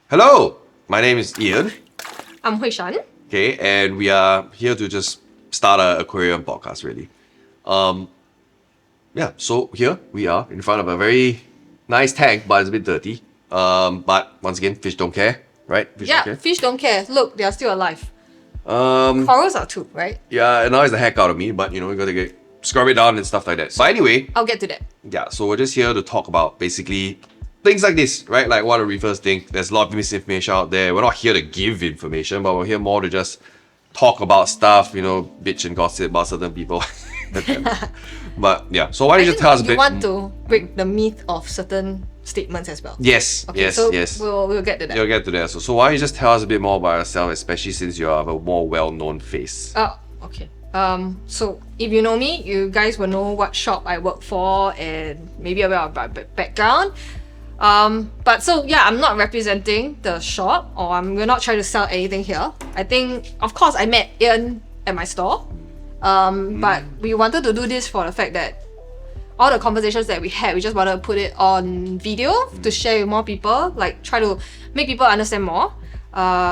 Hello, my name is Ian. I'm Huishan. Okay, and we are here to just start a aquarium podcast, really. Yeah, so here we are in front of a very nice tank, but it's a bit dirty. But once again, fish don't care, right? Fish Yeah, don't fish don't care. Look, they are still alive. care. Corals are too, right? Yeah, it annoys the heck out of me, but you gotta scrub it down and stuff like that. But anyway, I'll get to that. yeah, so we're just here to talk about basically things like this, right? Like what do reefers think? There's a lot of misinformation out there. We're not here to give information, but we're here more to just talk about stuff, bitch and gossip about certain people. But yeah, so why don't you just tell us a bit? You want to break the myth of certain statements as well. Yes, Okay, yes, so yes. We'll get to that. You'll get to that. So why don't you just tell us a bit more about yourself, especially since you have a more well-known face? Oh, okay. So if you know me, you guys will know what shop I work for and maybe a bit of my background. But so yeah, I'm not representing the shop or we're not trying to sell anything here. I think, of course, I met Ian at my store. But we wanted to do this for the fact that all the conversations that we had, we just wanted to put it on video to share with more people, like try to make people understand more.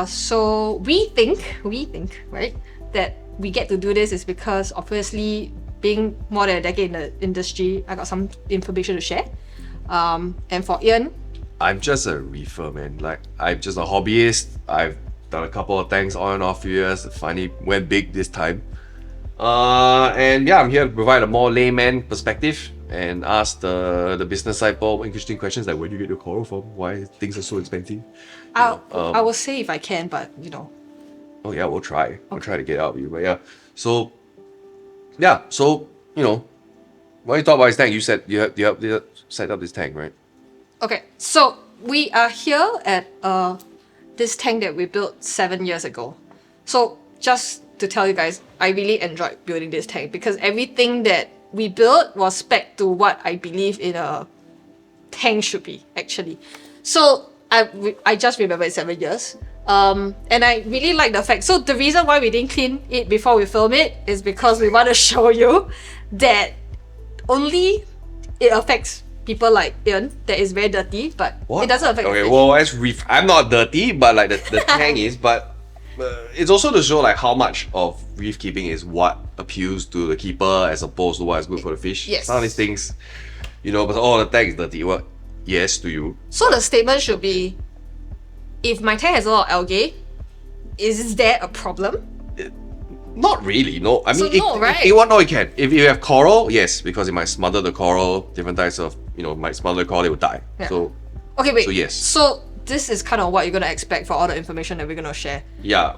So we think, right, that we get to do this is because obviously being more than a decade in the industry, I got some information to share. And for Ian, I'm just a reefer, man. Like, I'm just a hobbyist. I've done a couple of things on and off for years. Finally went big this time. And yeah, I'm here to provide a more layman perspective and ask the business side more interesting questions like where do you get your coral from? Why things are so expensive? I will say if I can, but Oh yeah, we'll try. We'll try to get out of you. But yeah. So why you talk about this tank? You said you have set up this tank, right? Okay, so we are here at this tank that we built 7 years ago. So just to tell you guys, I really enjoyed building this tank because everything that we built was spec to what I believe in a tank should be, actually. So I just remember it's 7 years. And I really like the fact. So the reason why we didn't clean it before we film it is because we want to show you that only it affects people like Ian that is very dirty, but it doesn't affect the Okay, fish. well, as reef, I'm not dirty, but like the tank is, but it's also to show like how much of reef keeping is what appeals to the keeper as opposed to what is good for the fish. Yes. Some of these things, but the tank is dirty. Well, yes to you. So the statement should be, if my tank has a lot of algae, is there a problem? Not really, no. I mean, right? It can. If you have coral, yes, because it might smother the coral. Different types of, might smother the coral, it will die. Yeah. So, Okay, wait. So yes. So this is kind of what you're gonna expect for all the information that we're gonna share. yeah,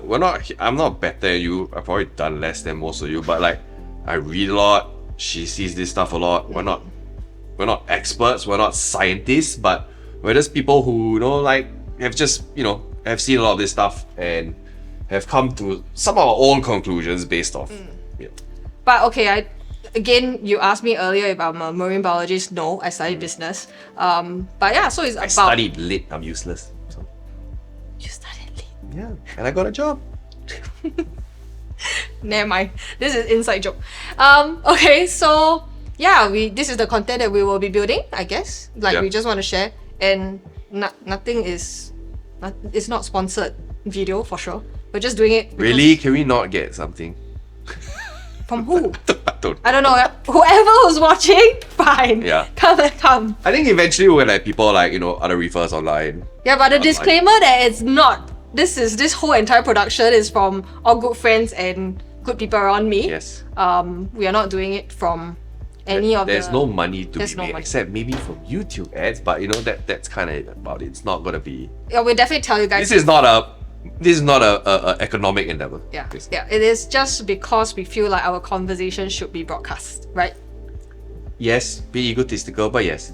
I'm not better than you. I've probably done less than most of you, but like, I read a lot. She sees this stuff a lot. We're not experts. We're not scientists, but we're just people who, have just, have seen a lot of this stuff and have come to some of our own conclusions based off. But okay, again, you asked me earlier if I'm a marine biologist. No, I studied business. But yeah, so it's I about... studied lit. I'm useless. So. You studied lit. Yeah, and I got a job. Never mind. This is inside joke. Okay, so yeah, this is the content that we will be building, I guess. Like we just want to share, and nothing is, it's not sponsored video for sure. We're just doing it. Really? Can we not get something? From who? Don't. I don't know. Whoever who's watching, fine. Yeah. Come. I think eventually we'll like people like, other reefers online. Yeah, but the disclaimer that it's not. This whole entire production is from all good friends and good people around me. Yes. We are not doing it from any of There's the... no money to there's be no made, money. except maybe from YouTube ads, but that's kind of about it. It's not gonna be... Yeah, we'll definitely tell you guys. This is not a economic endeavor. Yeah, basically. yeah. It is just because we feel like our conversation should be broadcast, right? Yes, be egotistical, but yes.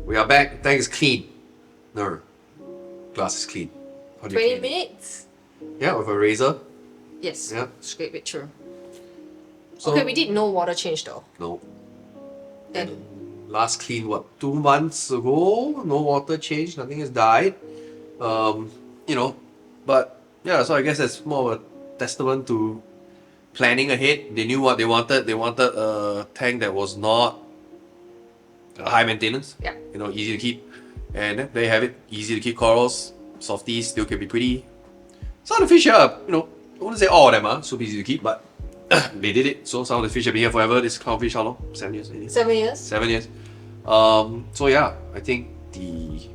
We are back. Tank is clean. No, glass is clean. How do you 20 clean it? minutes? Yeah, with a razor. Yes. Yeah. Scrape it through. So, Okay, we did no water change though. No. And Last clean, 2 months ago? No water change, nothing has died. But yeah, so I guess that's more of a testament to planning ahead. They knew what they wanted. They wanted a tank that was not high maintenance. yeah. Easy to keep. And there you have it. Easy to keep corals. Softies still can be pretty. Some of the fish are, I wouldn't say all of them are super easy to keep, but they did it. So some of the fish have been here forever. This clownfish, how long? 7 years, maybe? 7 years. 7 years. So yeah, I think the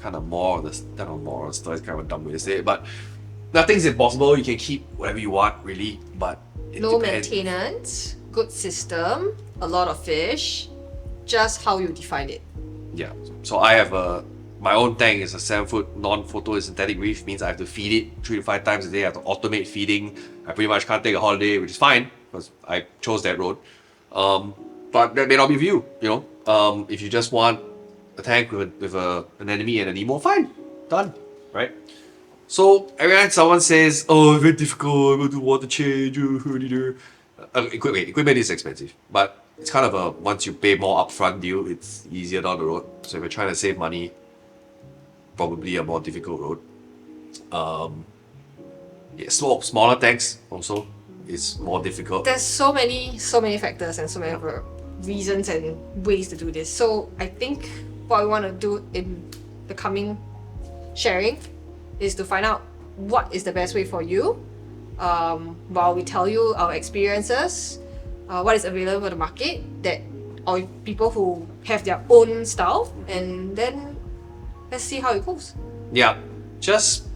kind of moral of the story is kind of a dumb way to say it, but nothing's impossible. You can keep whatever you want, really, but it Low depends. maintenance, good system, a lot of fish, just how you define it. Yeah. So I have my own tank is a 7-foot non-photosynthetic reef, means I have to feed it 3 to 5 times a day. I have to automate feeding. I pretty much can't take a holiday, which is fine because I chose that road. But that may not be for you. If you just want a tank with an anemone and a Nemo, fine, done, right? So every time someone says, "Oh, very difficult, I'm going to do water change," equipment is expensive, but it's kind of a once you pay more upfront deal, it's easier down the road. So if you're trying to save money, probably a more difficult road. Smaller tanks also is more difficult. There's so many factors and so many reasons and ways to do this. So I think what we want to do in the coming sharing is to find out what is the best way for you, while we tell you our experiences, what is available in the market, that or people who have their own style, and then let's see how it goes. Yeah, just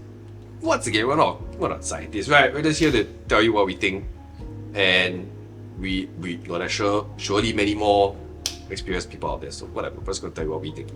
once again, we're not scientists, right? We're just here to tell you what we think, and we gonna surely many more experienced people out there. So whatever, we're just gonna tell you what we think.